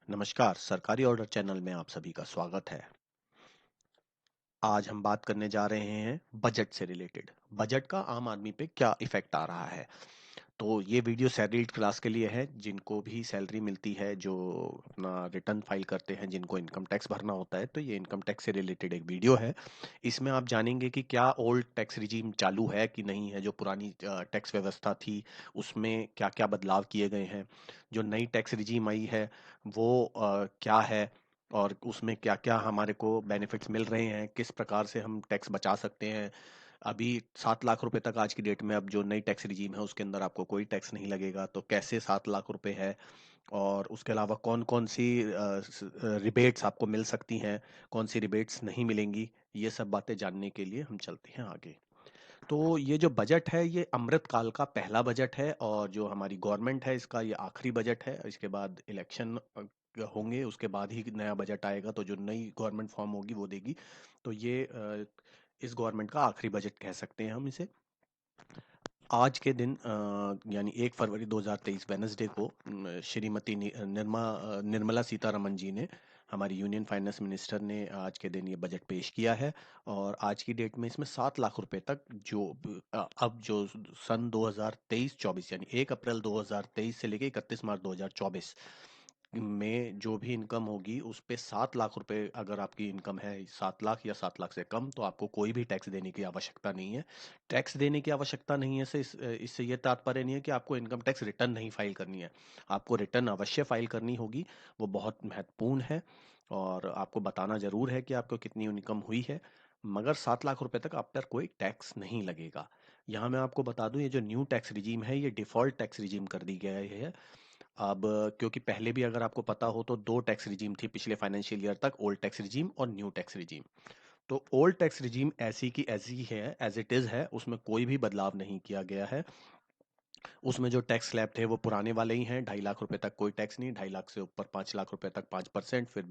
नमस्कार, सरकारी order channel में आप सभी का स्वागत है। आज हम बात करने जा रहे हैं बजट से रिलेटेड। बजट का आम आदमी पे क्या इफ़ेक्ट आ रहा है। तो ये वीडियो सैलरीड क्लास के लिए है, जिनको भी सैलरी मिलती है, जो अपना रिटर्न फाइल करते हैं, जिनको इनकम टैक्स भरना होता है, तो ये इनकम टैक्स से रिलेटेड एक वीडियो है। इसमें आप जानेंगे कि क्या ओल्ड टैक्स रिजीम चालू है कि नहीं है, जो पुरानी टैक्स व्यवस्था थी, उसमें क्या-क्या बदलाव किए गए हैं। जो नई टैक्स रिजीम आई है, वो क्या है और उसमें क्या-क्या हमारे को बेनिफिट्स मिल रहे हैं, किस प्रकार से हम टैक्स बचा सकते हैं। अभी 7 लाख रुपए तक आज की डेट में अब जो नई टैक्स रिजीम है उसके अंदर आपको कोई टैक्स नहीं लगेगा, तो कैसे 7 लाख रुपए है और उसके अलावा कौन कौन सी रिबेट्स आपको मिल सकती हैं, कौन सी रिबेट्स नहीं मिलेंगी, ये सब बातें जानने के लिए हम चलते हैं आगे। तो ये जो बजट है, ये अमृत काल का पहला बजट है और जो हमारी गवर्नमेंट है इसका ये आखिरी बजट है। इसके बाद इलेक्शन होंगे, उसके बाद ही नया बजट आएगा, तो जो नई गवर्नमेंट फॉर्म होगी वो देगी। तो ये इस गवर्नमेंट का आखिरी बजट कह सकते हैं हम इसे। आज के दिन यानी 1 फरवरी 2023 वेडनेसडे को श्रीमती निर्मला सीतारमन जी ने, हमारी यूनियन फाइनेंस मिनिस्टर ने आज के दिन ये बजट पेश किया है। और आज की डेट में इसमें 7 लाख रुपए तक अब जो सन 2023-24 यानी 1 अप्रैल 2023 से लेके 31 मार्च 2024 में जो भी इनकम होगी उस पे 7 लाख रुपए, अगर आपकी इनकम है 7 लाख या 7 लाख से कम, तो आपको कोई भी टैक्स देने की आवश्यकता नहीं है। टैक्स देने की आवश्यकता नहीं है से इससे ये तात्पर्य नहीं है कि आपको इनकम टैक्स रिटर्न नहीं फाइल करनी है। आपको रिटर्न अवश्य फाइल करनी होगी, वो बहुत महत्वपूर्ण है। और आपको बताना जरूर है कि आपको कितनी इनकम हुई है, मगर 7 लाख रुपए तक आप पर कोई टैक्स नहीं लगेगा। यहाँ मैं आपको बता दूं, ये जो न्यू टैक्स रिजीम है ये डिफॉल्ट टैक्स रिजीम कर दी गया है। अब क्योंकि पहले भी अगर आपको पता हो तो दो टैक्स रिजीम थी पिछले फाइनेंशियल ईयर तक, ओल्ड टैक्स रिजीम और न्यू टैक्स रिजीम। तो ओल्ड टैक्स रिजीम ऐसी की ऐसी है, एज इट इज है, उसमें कोई भी बदलाव नहीं किया गया है। उसमें जो टैक्स स्लैब थे वो पुराने वाले ही हैं। 2.5 लाख रुपए तक कोई टैक्स नहीं, 2.5 लाख से ऊपर 5 लाख रुपए तक 5%, फिर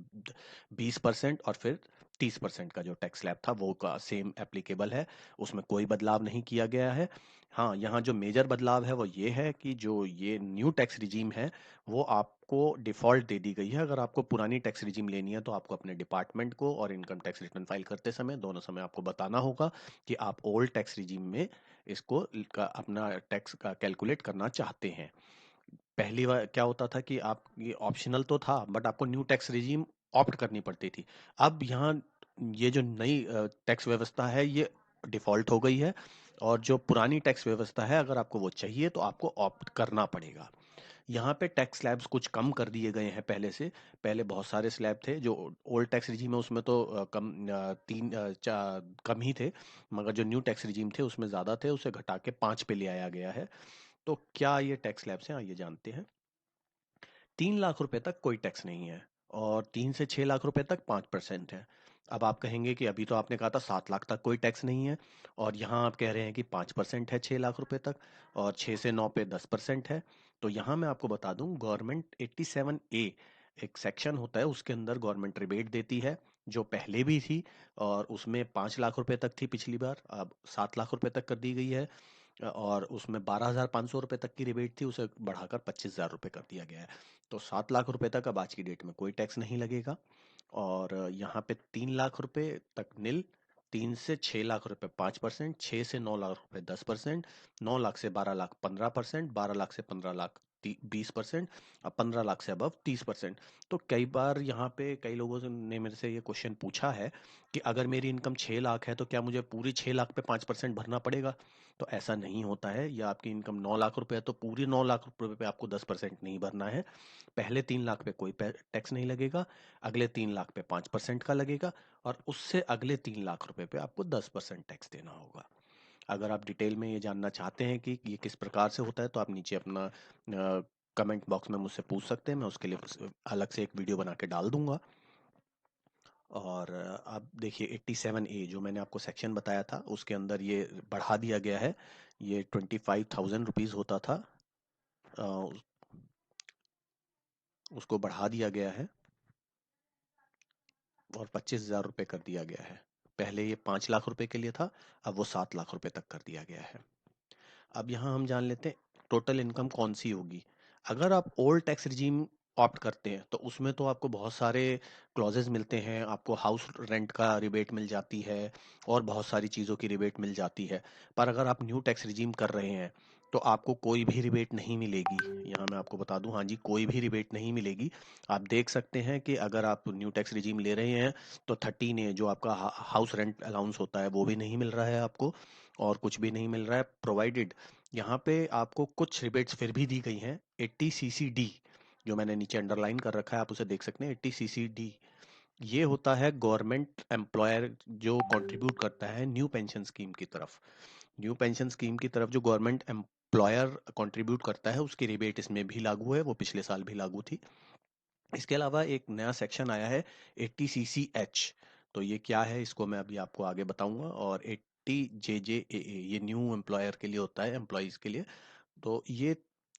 20% और फिर 30% का जो टैक्स स्लैब था वो का सेम एप्लीकेबल है। उसमें कोई बदलाव नहीं किया गया है। हाँ, यहाँ जो मेजर बदलाव है वो ये है कि जो ये न्यू टैक्स रिजीम है वो आपको डिफॉल्ट दे दी गई है। अगर आपको पुरानी टैक्स रिजीम लेनी है तो आपको अपने डिपार्टमेंट को और इनकम टैक्स रिटर्न फाइल करते समय दोनों समय आपको बताना होगा कि आप ओल्ड टैक्स रिजीम में इसको अपना टैक्स का कैलकुलेट करना चाहते हैं। पहली बार क्या होता था कि आप ये ऑप्शनल तो था, बट आपको न्यू टैक्स रिजीम ऑप्ट करनी पड़ती थी। अब यहाँ ये जो नई टैक्स व्यवस्था है ये डिफॉल्ट हो गई है, और जो पुरानी टैक्स व्यवस्था है अगर आपको वो चाहिए तो आपको ऑप्ट करना पड़ेगा। यहाँ पे टैक्स स्लैब्स कुछ कम कर दिए गए हैं पहले से। पहले बहुत सारे स्लैब थे जो ओल्ड टैक्स रिजीम है, उसमें तो कम ही थे, मगर जो न्यू टैक्स रिजीम थे उसमें ज़्यादा थे, उसे घटा के 5 पे ले आया गया है। तो क्या ये टैक्स स्लैब्स हैं, आइए जानते हैं। 3 लाख रुपए तक कोई टैक्स नहीं है, और 3 से 6 लाख रुपए तक 5% है। अब आप कहेंगे कि अभी तो आपने कहा था 7 लाख तक कोई टैक्स नहीं है, और यहाँ आप कह रहे हैं कि 5% है 6 लाख रुपए तक, और 6 से 9 पे 10% है। तो यहाँ मैं आपको बता दूं, गवर्नमेंट 87A एक सेक्शन होता है, उसके अंदर गवर्नमेंट रिबेट देती है, जो पहले भी थी। और उसमें 5 लाख रुपए तक थी पिछली बार, अब 7 लाख रुपए तक कर दी गई है। और उसमें 12,500 रुपए तक की रिबेट थी, उसे बढ़ाकर 25,000 रुपए कर दिया गया है। तो 7 लाख रुपए तक अब आज की डेट में कोई टैक्स नहीं लगेगा। और यहाँ पे 3 लाख रुपए तक निल, 3 से 6 लाख रुपए 5%, 6 से 9 लाख रुपए 10%, 9 लाख से 12 लाख 15%, 12 लाख से 15 लाख 20%, और 15 लाख से अबव 30%। तो कई बार यहाँ पे कई लोगों ने मेरे से ये क्वेश्चन पूछा है कि अगर मेरी इनकम 6 लाख है तो क्या मुझे पूरी 6 लाख पे 5% भरना पड़ेगा। तो ऐसा नहीं होता है, या आपकी इनकम 9 लाख रुपए है तो पूरी 9 लाख रुपए पे आपको 10% नहीं भरना है। पहले 3 लाख पे कोई टैक्स नहीं लगेगा, अगले 3 लाख पे 5% का लगेगा, और उससे अगले 3 लाख रुपए पे आपको 10% टैक्स देना होगा। अगर आप डिटेल में ये जानना चाहते हैं कि ये किस प्रकार से होता है, तो आप नीचे अपना कमेंट बॉक्स में मुझसे पूछ सकते हैं, मैं उसके लिए अलग से एक वीडियो बना के डाल दूंगा। और अब देखिए 87A जो मैंने आपको सेक्शन बताया था उसके अंदर ये बढ़ा दिया गया है। ये 25,000 रुपीज़ होता था, अ, उसको बढ़ा दिया गया है और 25,000 रुपये कर दिया गया है। पहले ये 5 लाख रुपए के लिए था, अब वो 7 लाख रुपए तक कर दिया गया है। अब यहाँ हम जान लेते हैं टोटल इनकम कौन सी होगी। अगर आप ओल्ड टैक्स रिजीम ऑप्ट करते हैं तो उसमें तो आपको बहुत सारे क्लॉजेस मिलते हैं, आपको हाउस रेंट का रिबेट मिल जाती है और बहुत सारी चीज़ों की रिबेट मिल जाती है। पर अगर आप न्यू टैक्स रिजीम कर रहे हैं तो आपको कोई भी रिबेट नहीं मिलेगी। यहाँ मैं आपको बता दूं, हाँ जी, कोई भी रिबेट नहीं मिलेगी। आप देख सकते हैं कि अगर आप न्यू टैक्स रिजीम ले रहे हैं तो 13A जो आपका हाउस रेंट अलाउंस होता है वो भी नहीं मिल रहा है आपको, और कुछ भी नहीं मिल रहा है प्रोवाइडेड। यहाँ पे आपको कुछ रिबेट्स फिर भी दी गई हैं। 80CCD जो मैंने नीचे अंडरलाइन कर रखा है, आप उसे देख सकते हैं। 80CCD ये होता है गवर्नमेंट एम्प्लॉयर जो कंट्रीब्यूट करता है न्यू पेंशन स्कीम की तरफ। न्यू पेंशन स्कीम की तरफ जो गवर्नमेंट एम्प्लॉयर कंट्रीब्यूट करता है उसकी रिबेट इसमें भी लागू है, वो पिछले साल भी लागू थी। इसके अलावा एक नया सेक्शन आया है 80CCH। तो ये क्या है इसको मैं अभी आपको आगे बताऊंगा। और 80JJAA ये न्यू एम्प्लॉयर के लिए होता है, एम्प्लॉयज के लिए। तो ये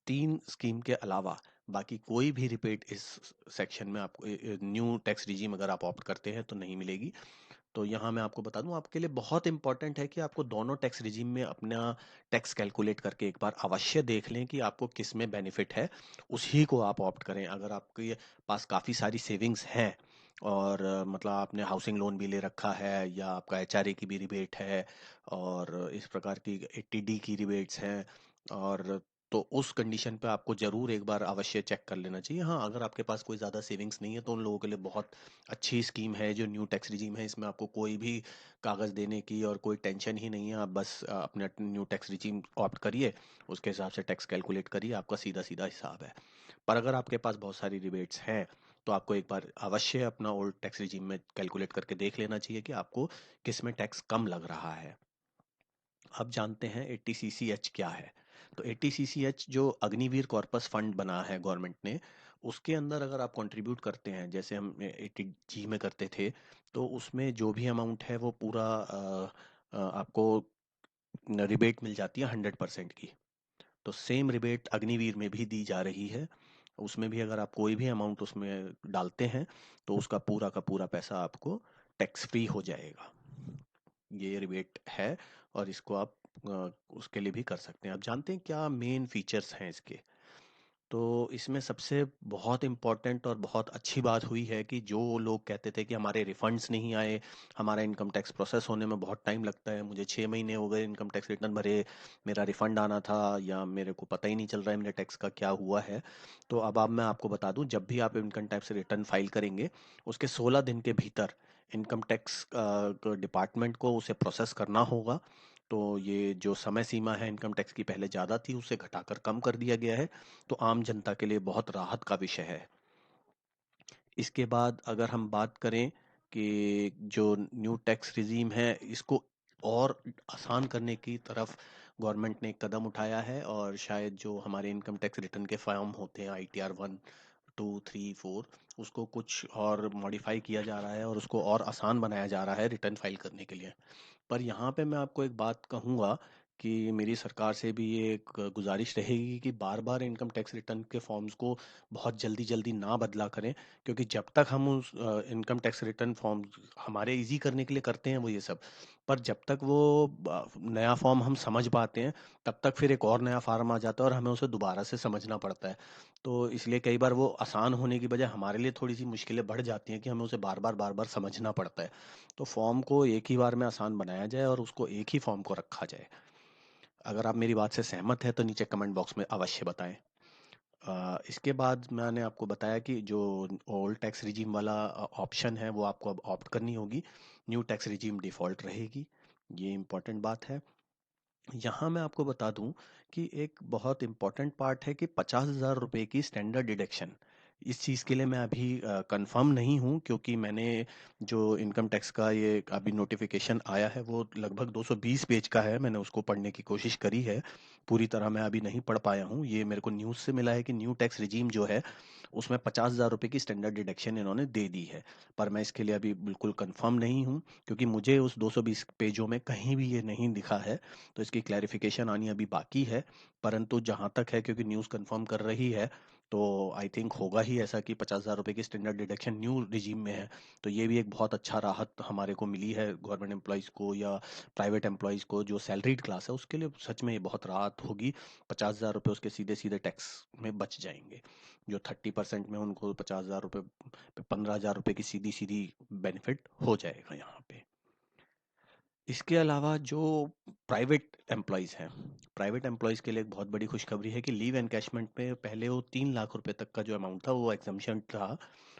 तीन स्कीम के अलावा बाकी कोई भी रिबेट इस सेक्शन में आपको न्यू टैक्स रिजीम अगर आप ऑप्ट करते हैं तो नहीं मिलेगी। तो यहाँ मैं आपको बता दूं, आपके लिए बहुत इंपॉर्टेंट है कि आपको दोनों टैक्स रिजीम में अपना टैक्स कैलकुलेट करके एक बार अवश्य देख लें कि आपको किस में बेनिफिट है, उसी को आप ऑप्ट करें। अगर आपके पास काफ़ी सारी सेविंग्स हैं और मतलब आपने हाउसिंग लोन भी ले रखा है या आपका HRA की भी रिबेट है और इस प्रकार की 80D की रिबेट्स हैं, और तो उस कंडीशन पे आपको ज़रूर एक बार अवश्य चेक कर लेना चाहिए। हाँ, अगर आपके पास कोई ज़्यादा सेविंग्स नहीं है तो उन लोगों के लिए बहुत अच्छी स्कीम है जो न्यू टैक्स रिजीम है। इसमें आपको कोई भी कागज़ देने की और कोई टेंशन ही नहीं है। आप बस अपने न्यू टैक्स रिजीम ऑप्ट करिए, उसके हिसाब से टैक्स कैलकुलेट करिए, आपका सीधा सीधा हिसाब है। पर अगर आपके पास बहुत सारी रिबेट्स हैं तो आपको एक बार अवश्य अपना ओल्ड टैक्स रिजीम में कैलकुलेट करके देख लेना चाहिए कि आपको किस में टैक्स कम लग रहा है। अब जानते हैं 80CCH क्या है। तो 80CCH जो अग्निवीर कॉर्पस फंड बना है गवर्नमेंट ने, उसके अंदर अगर आप कंट्रीब्यूट करते हैं जैसे हम 80G में करते थे, तो उसमें जो भी अमाउंट है वो पूरा आपको रिबेट मिल जाती है 100% की। तो सेम रिबेट अग्निवीर में भी दी जा रही है। उसमें भी अगर आप कोई भी अमाउंट उसमें डालते हैं तो उसका पूरा का पूरा पैसा आपको टैक्स फ्री हो जाएगा। ये रिबेट है और इसको आप उसके लिए भी कर सकते हैं। आप जानते हैं क्या मेन फीचर्स हैं इसके? तो इसमें सबसे बहुत इम्पोर्टेंट और बहुत अच्छी बात हुई है कि जो लोग कहते थे कि हमारे रिफंड्स नहीं आए, हमारा इनकम टैक्स प्रोसेस होने में बहुत टाइम लगता है, मुझे 6 महीने हो गए इनकम टैक्स रिटर्न भरे, मेरा रिफंड आना था या मेरे को पता ही नहीं चल रहा है मेरे टैक्स का क्या हुआ है। तो अब मैं आपको बता दूं, जब भी आप इनकम टैक्स रिटर्न फाइल करेंगे उसके 16 दिन के भीतर इनकम टैक्स डिपार्टमेंट को उसे प्रोसेस करना होगा। तो ये जो समय सीमा है इनकम टैक्स की पहले ज़्यादा थी, उसे घटाकर कम कर दिया गया है। तो आम जनता के लिए बहुत राहत का विषय है। इसके बाद अगर हम बात करें कि जो न्यू टैक्स रिजीम है इसको और आसान करने की तरफ गवर्नमेंट ने एक कदम उठाया है, और शायद जो हमारे इनकम टैक्स रिटर्न के फॉर्म होते हैं ITR 1, 2, 3, 4, उसको कुछ और मॉडिफाई किया जा रहा है और उसको और आसान बनाया जा रहा है रिटर्न फाइल करने के लिए। पर यहाँ पे मैं आपको एक बात कहूँगा कि मेरी सरकार से भी ये एक गुजारिश रहेगी कि बार बार इनकम टैक्स रिटर्न के फॉर्म्स को बहुत जल्दी जल्दी ना बदला करें। क्योंकि जब तक हम उस इनकम टैक्स रिटर्न फॉर्म हमारे इजी करने के लिए करते हैं वो ये सब, पर जब तक वो नया फॉर्म हम समझ पाते हैं तब तक फिर एक और नया फार्म आ जाता है और हमें उसे दोबारा से समझना पड़ता है। तो इसलिए कई बार वो आसान होने की बजाय हमारे लिए थोड़ी सी मुश्किलें बढ़ जाती हैं कि हमें उसे बार बार समझना पड़ता है। तो फॉर्म को एक ही बार में आसान बनाया जाए और उसको एक ही फॉर्म को रखा जाए। अगर आप मेरी बात से सहमत हैं तो नीचे कमेंट बॉक्स में अवश्य बताएं। इसके बाद मैंने आपको बताया कि जो ओल्ड टैक्स रिजीम वाला ऑप्शन है वो आपको अब ऑप्ट करनी होगी, न्यू टैक्स रिजीम डिफ़ॉल्ट रहेगी। ये इम्पोर्टेंट बात है। यहाँ मैं आपको बता दूं कि एक बहुत इम्पोर्टेंट पार्ट है कि 50,000 रुपये की स्टैंडर्ड डिडक्शन। इस चीज़ के लिए मैं अभी कंफर्म नहीं हूँ क्योंकि मैंने जो इनकम टैक्स का ये अभी नोटिफिकेशन आया है वो लगभग 220 पेज का है। मैंने उसको पढ़ने की कोशिश करी है, पूरी तरह मैं अभी नहीं पढ़ पाया हूँ। ये मेरे को न्यूज़ से मिला है कि न्यू टैक्स रिजीम जो है उसमें 50,000 रुपये की स्टैंडर्ड डिडक्शन इन्होंने दे दी है। पर मैं इसके लिए अभी बिल्कुल कंफर्म नहीं हूँ क्योंकि मुझे उस 220 पेजों में कहीं भी ये नहीं दिखा है। तो इसकी क्लैरिफिकेशन आनी अभी बाकी है। परंतु जहाँ तक है, क्योंकि न्यूज़ कंफर्म कर रही है, तो आई थिंक होगा ही ऐसा कि 50,000 रुपए की स्टैंडर्ड डिडक्शन न्यू रिजीम में है। तो ये भी एक बहुत अच्छा राहत हमारे को मिली है, गवर्नमेंट एम्प्लॉयज़ को या प्राइवेट एम्प्लॉयज़ को जो सैलरीड क्लास है उसके लिए सच में ये बहुत राहत होगी। 50,000 रुपये उसके सीधे सीधे टैक्स में बच जाएंगे। जो 30% में उनको 50,000 रुपये 15,000 रुपये की सीधी सीधी बेनिफिट हो जाएगा यहाँ पे। इसके अलावा जो प्राइवेट एम्प्लॉयज़ हैं, प्राइवेट एम्प्लॉयज़ के लिए एक बहुत बड़ी खुशखबरी है कि लीव एनकैशमेंट में पहले वो 3 लाख रुपए तक का जो अमाउंट था वो एग्जम्पशन था,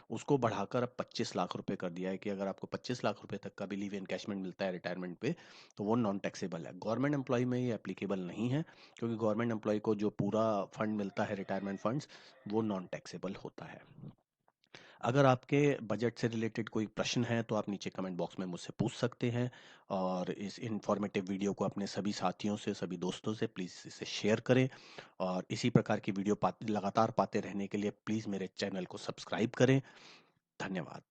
उसको बढ़ाकर अब 25 लाख रुपए कर दिया है कि अगर आपको 25 लाख रुपए तक का भी लीव एनकैशमेंट मिलता है रिटायरमेंट पे तो वो नॉन टैक्सेबल है। गवर्नमेंट एम्प्लॉय में ये एप्लीकेबल नहीं है, क्योंकि गवर्नमेंट एम्प्लॉय को जो पूरा फंड मिलता है रिटायरमेंट फंड्स वो नॉन टैक्सेबल होता है। अगर आपके बजट से रिलेटेड कोई प्रश्न है तो आप नीचे कमेंट बॉक्स में मुझसे पूछ सकते हैं, और इस इंफॉर्मेटिव वीडियो को अपने सभी साथियों से, सभी दोस्तों से प्लीज़ इसे शेयर करें, और इसी प्रकार की वीडियो लगातार पाते रहने के लिए प्लीज़ मेरे चैनल को सब्सक्राइब करें। धन्यवाद।